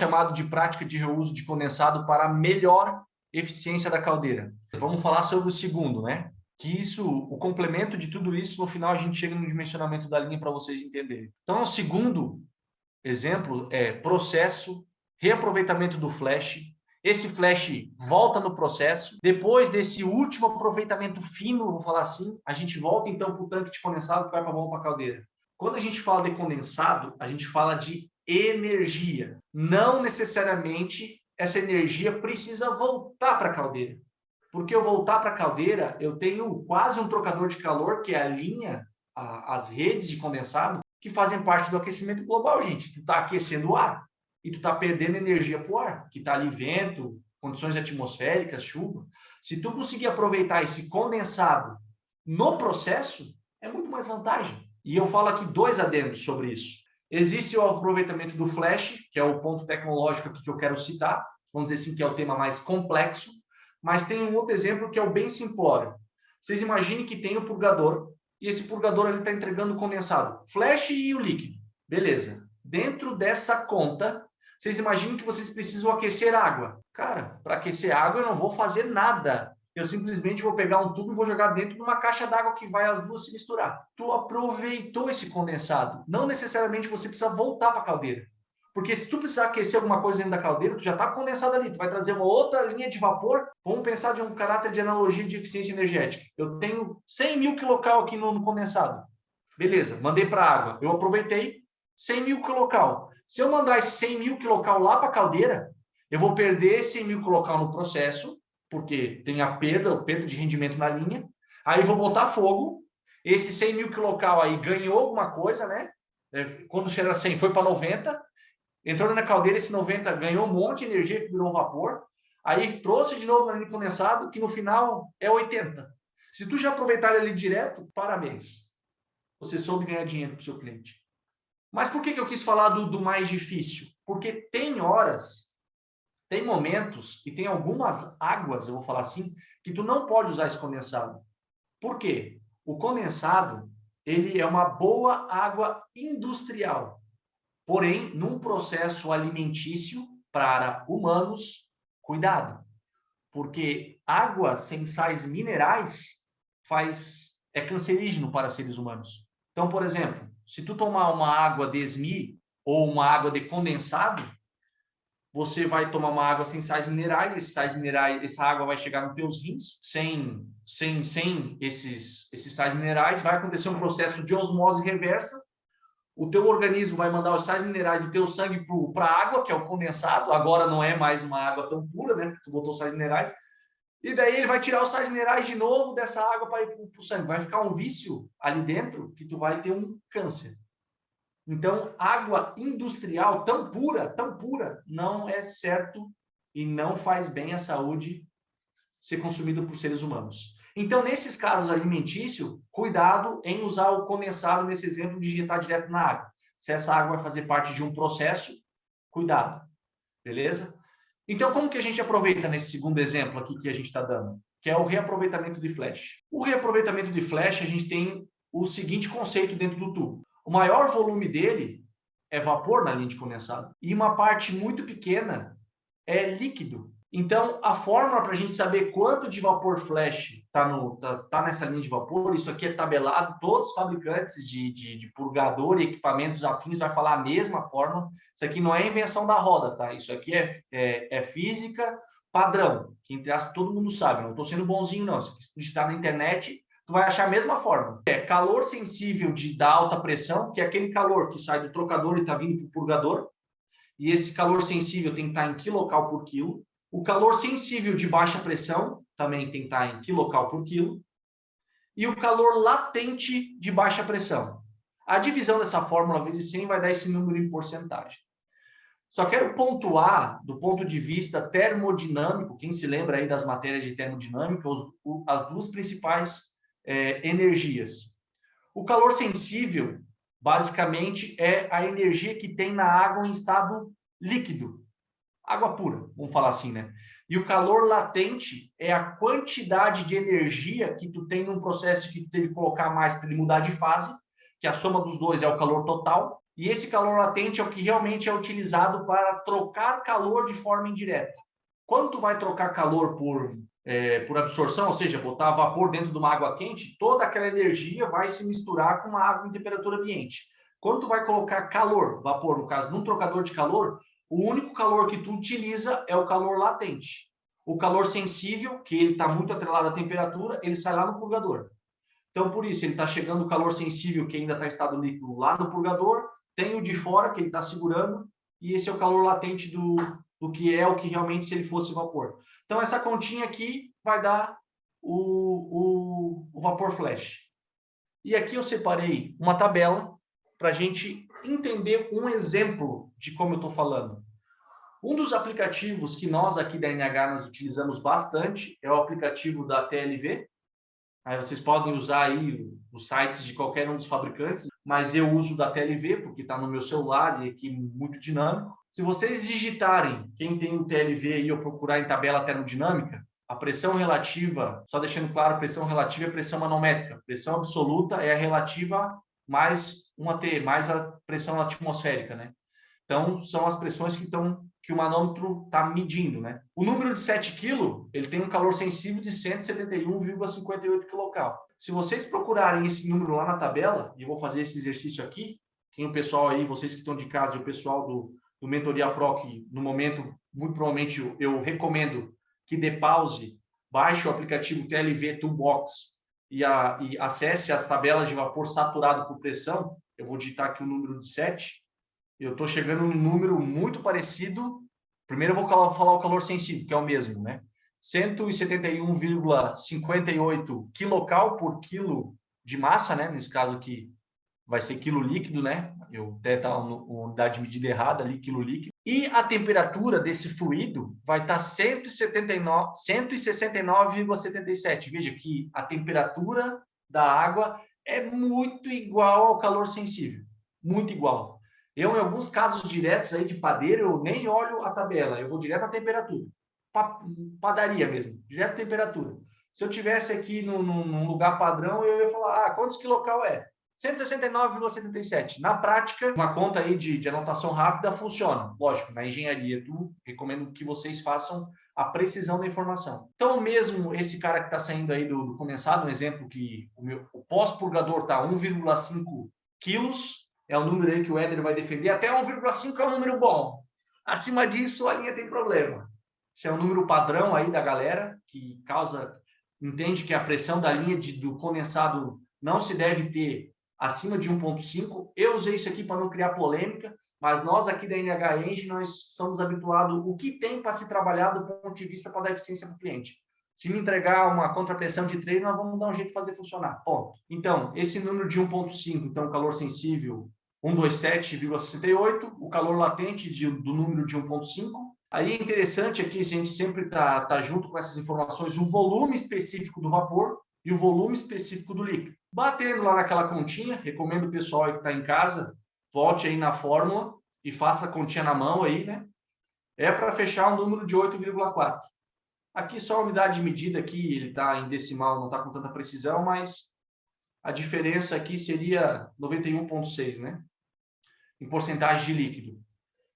chamado de prática de reuso de condensado para melhor eficiência da caldeira. Vamos falar sobre o segundo, né? Que isso, o complemento de tudo isso, no final a gente chega no dimensionamento da linha para vocês entenderem. Então, o segundo exemplo é processo, reaproveitamento do flash. Esse flash volta no processo. Depois desse último aproveitamento fino, vou falar assim, a gente volta então para o tanque de condensado que vai para a caldeira. Quando a gente fala de condensado, a gente fala de energia. Não necessariamente essa energia precisa voltar para a caldeira. Porque eu voltar para a caldeira, eu tenho quase um trocador de calor, que é a linha, as redes de condensado, que fazem parte do aquecimento global, gente. Tu está aquecendo o ar e tu está perdendo energia para o ar, que está ali vento, condições atmosféricas, chuva. Se tu conseguir aproveitar esse condensado no processo, é muito mais vantagem. E eu falo aqui 2 adendos sobre isso. Existe o aproveitamento do flash, que é o ponto tecnológico aqui que eu quero citar, vamos dizer assim, que é o tema mais complexo, mas tem um outro exemplo que é o bem simplório. Vocês imaginem que tem o purgador, e esse purgador está entregando o condensado, flash e o líquido. Beleza. Dentro dessa conta, vocês imaginem que vocês precisam aquecer água. Cara, para aquecer água eu não vou fazer nada. Eu simplesmente vou pegar um tubo e vou jogar dentro de uma caixa d'água que vai as duas se misturar. Tu aproveitou esse condensado. Não necessariamente você precisa voltar para a caldeira. Porque se tu precisar aquecer alguma coisa dentro da caldeira, tu já está condensado ali. Tu vai trazer uma outra linha de vapor. Vamos pensar de um caráter de analogia de eficiência energética. Eu tenho 100 mil quilocal aqui no condensado. Beleza, mandei para a água. Eu aproveitei 100 mil quilocal. Se eu mandar esse 100 mil quilocal lá para a caldeira, eu vou perder 100 mil quilocal no processo, porque tem a perda de rendimento na linha. Aí vou botar fogo. Esse 100 mil quilocal aí ganhou alguma coisa, né? Quando era 100, foi para 90. Entrou na caldeira, esse 90 ganhou um monte de energia que virou vapor. Aí trouxe de novo na linha condensado, que no final é 80. Se tu já aproveitar ele direto, parabéns. Você soube ganhar dinheiro para o seu cliente. Mas por que eu quis falar do mais difícil? Porque tem horas, tem momentos e tem algumas águas, eu vou falar assim, que tu não pode usar esse condensado. Por quê? O condensado, ele é uma boa água industrial. Porém, num processo alimentício para humanos, cuidado. Porque água sem sais minerais é cancerígeno para seres humanos. Então, por exemplo, se tu tomar uma água de SMI ou uma água de condensado, você vai tomar uma água sem sais minerais, esses sais minerais, essa água vai chegar nos teus rins, sem esses sais minerais, vai acontecer um processo de osmose reversa, o teu organismo vai mandar os sais minerais do teu sangue para a água, que é o condensado, agora não é mais uma água tão pura, né, porque tu botou sais minerais, e daí ele vai tirar os sais minerais de novo dessa água para ir para o sangue. Vai ficar um vício ali dentro que tu vai ter um câncer. Então, água industrial tão pura, não é certo e não faz bem à saúde ser consumido por seres humanos. Então, nesses casos alimentícios, cuidado em usar o condensado, nesse exemplo, de injetar direto na água. Se essa água vai fazer parte de um processo, cuidado. Beleza? Então, como que a gente aproveita nesse segundo exemplo aqui que a gente está dando? Que é o reaproveitamento de flash. O reaproveitamento de flash, a gente tem o seguinte conceito dentro do tubo. O maior volume dele é vapor na linha de condensado. E uma parte muito pequena é líquido. Então, a fórmula para a gente saber quanto de vapor flash tá nessa linha de vapor, isso aqui é tabelado, todos os fabricantes de purgador e equipamentos afins vai falar a mesma fórmula. Isso aqui não é invenção da roda, tá? Isso aqui é física padrão, que entre aspas todo mundo sabe. Não estou sendo bonzinho, não. Se você digitar na internet, tu vai achar a mesma fórmula. É calor sensível da alta pressão, que é aquele calor que sai do trocador e está vindo para o purgador. E esse calor sensível tem que estar em quilocal por quilo. O calor sensível de baixa pressão também tem que estar em quilocal por quilo. E o calor latente de baixa pressão. A divisão dessa fórmula vezes 100 vai dar esse número em porcentagem. Só quero pontuar, do ponto de vista termodinâmico, quem se lembra aí das matérias de termodinâmica, as duas principais energias. O calor sensível, basicamente, é a energia que tem na água em estado líquido. Água pura, vamos falar assim, né? E o calor latente é a quantidade de energia que tu tem num processo que tu teve que colocar mais para ele mudar de fase, que a soma dos dois é o calor total, E esse calor latente é o que realmente é utilizado para trocar calor de forma indireta. Quando tu vai trocar calor por absorção, ou seja, botar vapor dentro de uma água quente, toda aquela energia vai se misturar com uma água em temperatura ambiente. Quando tu vai colocar calor, vapor, no caso, num trocador de calor, o único calor que tu utiliza é o calor latente. O calor sensível, que ele está muito atrelado à temperatura, ele sai lá no purgador. Então, por isso, ele está chegando o calor sensível, que ainda está em estado líquido, lá no purgador, tem o de fora, que ele está segurando, e esse é o calor latente do que é o que realmente se ele fosse vapor. Então, essa continha aqui vai dar o vapor flash. E aqui eu separei uma tabela para a gente entender um exemplo de como eu estou falando. Um dos aplicativos que nós aqui da NH nós utilizamos bastante é o aplicativo da TLV. Aí vocês podem usar aí os sites de qualquer um dos fabricantes, mas eu uso da TLV porque está no meu celular e aqui muito dinâmico. Se vocês digitarem, quem tem o TLV aí ou procurar em tabela termodinâmica, a pressão relativa, só deixando claro, pressão relativa é pressão manométrica. Pressão absoluta é a relativa mais 1 AT, mais a pressão atmosférica, né? Então, são as pressões que o manômetro está medindo, né? O número de 7 kg, ele tem um calor sensível de 171,58 kcal. Se vocês procurarem esse número lá na tabela, e eu vou fazer esse exercício aqui, quem o pessoal aí, vocês que estão de casa, e o pessoal do Mentoria Pro, que no momento, muito provavelmente, eu recomendo que dê pause, baixe o aplicativo TLV Toolbox e acesse as tabelas de vapor saturado por pressão. Eu vou digitar aqui o número de 7. Eu estou chegando num número muito parecido. Primeiro eu vou falar o calor sensível, que é o mesmo, né? 171,58 quilocal por quilo de massa, né? Nesse caso aqui vai ser quilo líquido, né? Eu até tá uma unidade de medida errada ali, quilo líquido. E a temperatura desse fluido vai estar 169,77. Veja que a temperatura da água é muito igual ao calor sensível. Muito igual. Eu, em alguns casos diretos aí de padeiro, eu nem olho a tabela, eu vou direto à temperatura. Padaria mesmo, direto à temperatura. Se eu tivesse aqui num lugar padrão, eu ia falar, quantos quilocal é? 169,77. Na prática, uma conta aí de anotação rápida funciona. Lógico, na engenharia, recomendo que vocês façam a precisão da informação. Então, mesmo esse cara que está saindo aí do condensado, um exemplo que o pós-purgador está 1,5 quilos, é o número aí que o Éder vai defender. Até 1,5 é um número bom. Acima disso, a linha tem problema. Esse é um número padrão aí da galera, que entende que a pressão da linha do condensado não se deve ter acima de 1,5. Eu usei isso aqui para não criar polêmica, mas nós aqui da NH Engine, nós estamos habituados o que tem para se trabalhar do ponto de vista para dar eficiência para o cliente. Se me entregar uma contrapressão de 3, nós vamos dar um jeito de fazer funcionar. Ponto. Então, esse número de 1,5, então, calor sensível 127,68, o calor latente do número de 1,5. Aí é interessante aqui, se a gente sempre tá junto com essas informações, o volume específico do vapor e o volume específico do líquido. Batendo lá naquela continha, recomendo o pessoal aí que está em casa, volte aí na fórmula e faça a continha na mão aí, né? É para fechar um número de 8,4. Aqui só a unidade de medida aqui, ele está em decimal, não está com tanta precisão, mas a diferença aqui seria 91,6, né? Em porcentagem de líquido.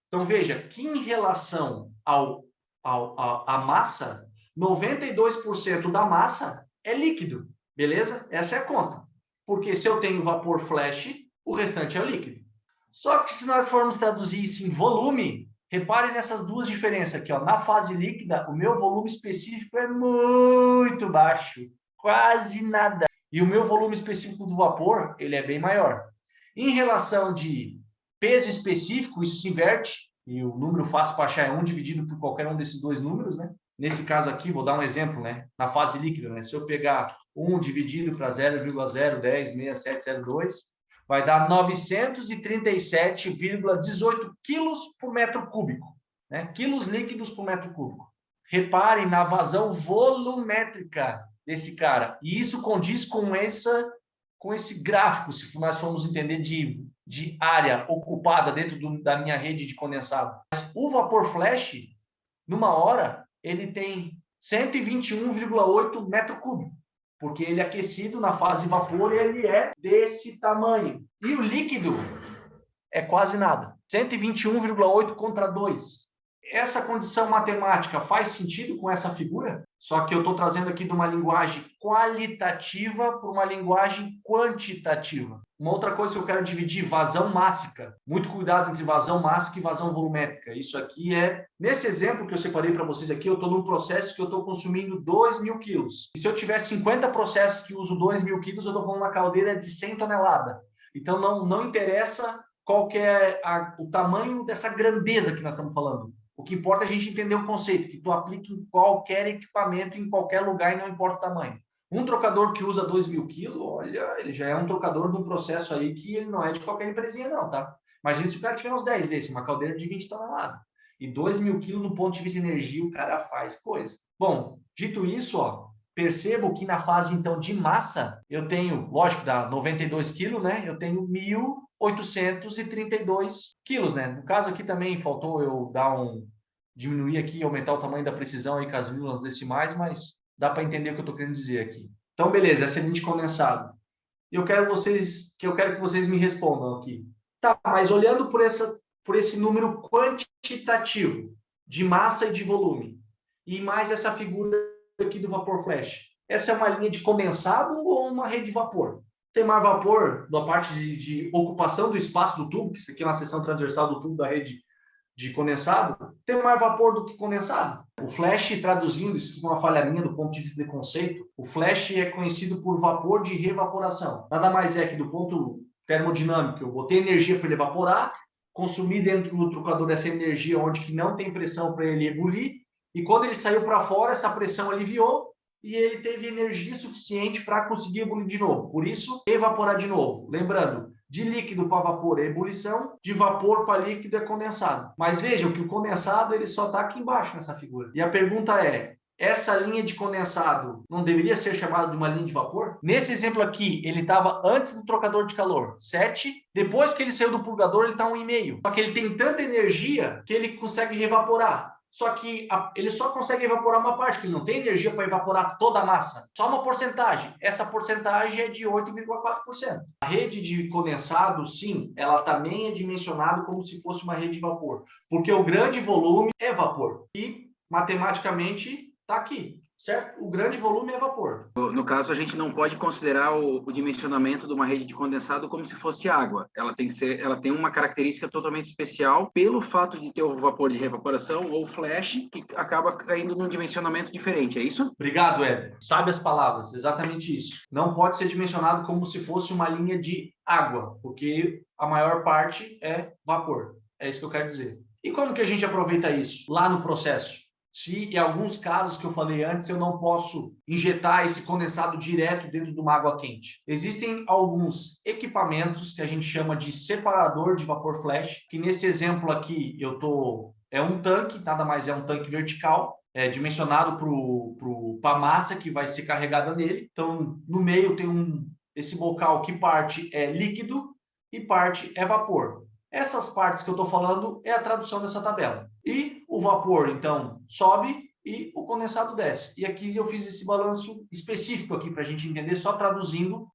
Então, veja que em relação à massa, 92% da massa é líquido, beleza? Essa é a conta. Porque se eu tenho vapor flash, o restante é líquido. Só que se nós formos traduzir isso em volume, repare nessas duas diferenças aqui, ó. Na fase líquida, o meu volume específico é muito baixo, quase nada. E o meu volume específico do vapor, ele é bem maior. Em relação de peso específico, isso se inverte, e o número fácil para achar é 1 dividido por qualquer um desses dois números, né? Nesse caso aqui, vou dar um exemplo, né? Na fase líquida, né? Se eu pegar 1 dividido para 0,0106702, vai dar 937,18 quilos por metro cúbico, né? Quilos líquidos por metro cúbico. Reparem na vazão volumétrica desse cara. E isso condiz com esse gráfico, se nós formos entender de área ocupada dentro da minha rede de condensado. Mas o vapor flash, numa hora, ele tem 121,8 metro cúbico, porque ele é aquecido na fase vapor e ele é desse tamanho. E o líquido é quase nada. 121,8 contra 2. Essa condição matemática faz sentido com essa figura? Só que eu estou trazendo aqui de uma linguagem qualitativa para uma linguagem quantitativa. Uma outra coisa que eu quero dividir, vazão mássica. Muito cuidado entre vazão mássica e vazão volumétrica. Isso aqui é... Nesse exemplo que eu separei para vocês aqui, eu estou num processo que eu estou consumindo 2.000 quilos. E se eu tiver 50 processos que usam 2.000 quilos, eu estou falando uma caldeira de 100 toneladas. Então, não interessa qual que é o tamanho dessa grandeza que nós estamos falando. O que importa é a gente entender o conceito, que tu aplica em qualquer equipamento, em qualquer lugar, e não importa o tamanho. Um trocador que usa 2.000 quilos, olha, ele já é um trocador de um processo aí que ele não é de qualquer empresinha não, tá? Imagina se o cara tiver uns 10 desse, uma caldeira de 20 toneladas. E 2.000 quilos no ponto de vista de energia, o cara faz coisa. Bom, dito isso, ó, percebo que na fase, então, de massa, eu tenho, lógico, dá 92 quilos, né? Eu tenho 1.832 quilos, né? No caso aqui também faltou eu diminuir aqui e aumentar o tamanho da precisão aí com as vírgulas decimais, mas dá para entender o que eu estou querendo dizer aqui. Então, beleza, essa é a lente condensado. Eu quero que vocês me respondam aqui. Tá, mas olhando por esse número quantitativo de massa e de volume, e mais essa figura aqui do vapor flash, essa é uma linha de condensado ou uma rede de vapor? Tem mais vapor na parte de ocupação do espaço do tubo, que isso aqui é uma seção transversal do tubo da rede de condensado, tem mais vapor do que condensado. O flash, traduzindo, isso é uma falha minha do ponto de vista de conceito, o flash é conhecido por vapor de revaporação. Nada mais é que do ponto termodinâmico, eu botei energia para ele evaporar, consumi dentro do trocador essa energia onde que não tem pressão para ele ebulir, e quando ele saiu para fora, essa pressão aliviou, e ele teve energia suficiente para conseguir ebulir de novo. Por isso, evaporar de novo. Lembrando, de líquido para vapor é ebulição, de vapor para líquido é condensado. Mas vejam que o condensado ele só está aqui embaixo nessa figura. E a pergunta é, essa linha de condensado não deveria ser chamada de uma linha de vapor? Nesse exemplo aqui, ele estava antes do trocador de calor, 7. Depois que ele saiu do purgador, ele está 1,5. Só que ele tem tanta energia que ele consegue revaporar. Só que ele só consegue evaporar uma parte, porque ele não tem energia para evaporar toda a massa. Só uma porcentagem. Essa porcentagem é de 8,4%. A rede de condensado, sim, ela também é dimensionada como se fosse uma rede de vapor. Porque o grande volume é vapor. E, matematicamente, está aqui. Certo? O grande volume é vapor. No caso, a gente não pode considerar o dimensionamento de uma rede de condensado como se fosse água. Ela tem uma característica totalmente especial pelo fato de ter o vapor de revaporação ou flash, que acaba caindo num dimensionamento diferente, é isso? Obrigado, Éder. Sabe as palavras, exatamente isso. Não pode ser dimensionado como se fosse uma linha de água, porque a maior parte é vapor. É isso que eu quero dizer. E como que a gente aproveita isso lá no processo? Se em alguns casos que eu falei antes, eu não posso injetar esse condensado direto dentro de uma água quente. Existem alguns equipamentos que a gente chama de separador de vapor flash, que nesse exemplo aqui é um tanque, nada mais é um tanque vertical, dimensionado para a massa que vai ser carregada nele. Então, no meio tem esse bocal que parte é líquido e parte é vapor. Essas partes que eu estou falando é a tradução dessa tabela. E o vapor, então, sobe e o condensado desce. E aqui eu fiz esse balanço específico aqui para a gente entender, só traduzindo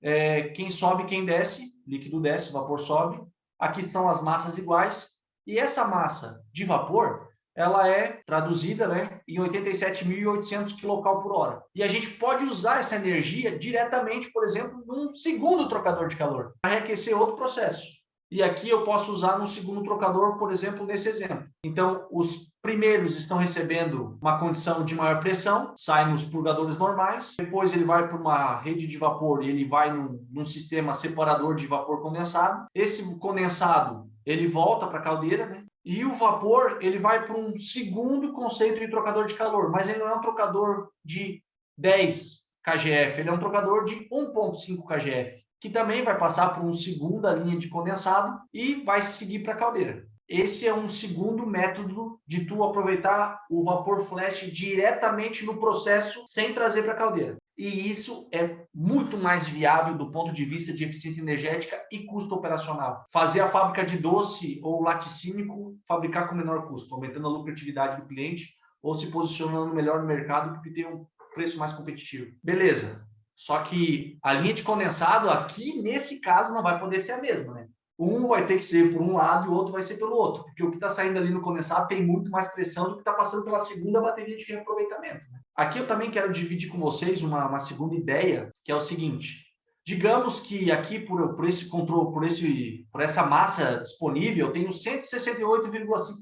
quem sobe e quem desce. Líquido desce, vapor sobe. Aqui estão as massas iguais. E essa massa de vapor, ela é traduzida, né, em 87.800 kcal por hora. E a gente pode usar essa energia diretamente, por exemplo, num segundo trocador de calor, para reaquecer outro processo. E aqui eu posso usar no segundo trocador, por exemplo, nesse exemplo. Então, os primeiros estão recebendo uma condição de maior pressão, sai nos purgadores normais, depois ele vai para uma rede de vapor e ele vai num sistema separador de vapor condensado. Esse condensado, ele volta para a caldeira, né? E o vapor, ele vai para um segundo conceito de trocador de calor, mas ele não é um trocador de 10 kgf, ele é um trocador de 1,5 kgf. Que também vai passar por uma segunda linha de condensado e vai seguir para a caldeira. Esse é um segundo método de tu aproveitar o vapor flash diretamente no processo sem trazer para a caldeira. E isso é muito mais viável do ponto de vista de eficiência energética e custo operacional. Fazer a fábrica de doce ou laticínico fabricar com menor custo, aumentando a lucratividade do cliente ou se posicionando melhor no mercado porque tem um preço mais competitivo. Beleza. Só que a linha de condensado aqui, nesse caso, não vai poder ser a mesma, né? Um vai ter que ser por um lado e o outro vai ser pelo outro, porque o que está saindo ali no condensado tem muito mais pressão do que está passando pela segunda bateria de reaproveitamento. Aqui eu também quero dividir com vocês uma segunda ideia, que é o seguinte: digamos que aqui por esse controle, por essa massa disponível, eu tenho 168,5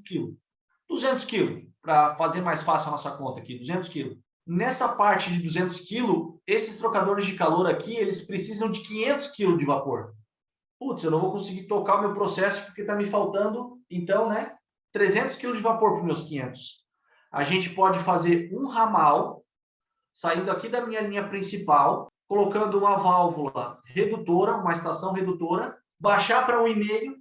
kg, 200 kg, para fazer mais fácil a nossa conta aqui, 200 kg. Nessa parte de 200 kg, esses trocadores de calor aqui, eles precisam de 500 kg de vapor. Putz, eu não vou conseguir tocar o meu processo porque está me faltando, então, né, 300 kg de vapor para os meus 500. A gente pode fazer um ramal, saindo aqui da minha linha principal, colocando uma válvula redutora, uma estação redutora, baixar para 1,5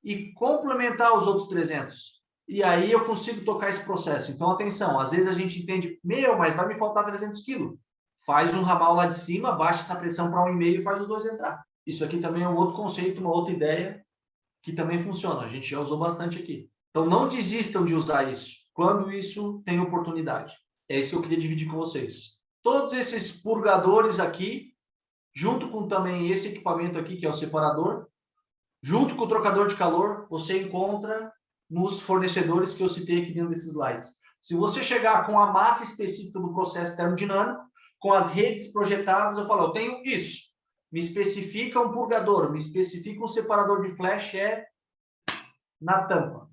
e complementar os outros 300. E aí eu consigo tocar esse processo. Então, atenção, às vezes a gente entende, mas vai me faltar 300 kg. Faz um ramal lá de cima, baixa essa pressão para 1,5 e faz os dois entrar. Isso aqui também é um outro conceito, uma outra ideia que também funciona. A gente já usou bastante aqui. Então, não desistam de usar isso quando isso tem oportunidade. É isso que eu queria dividir com vocês. Todos esses purgadores aqui, junto com também esse equipamento aqui, que é o separador, junto com o trocador de calor, você encontra nos fornecedores que eu citei aqui dentro desses slides. Se você chegar com a massa específica do processo termodinâmico, com as redes projetadas, eu falo, eu tenho isso. Me especifica um purgador, me especifica um separador de flash, é na tampa.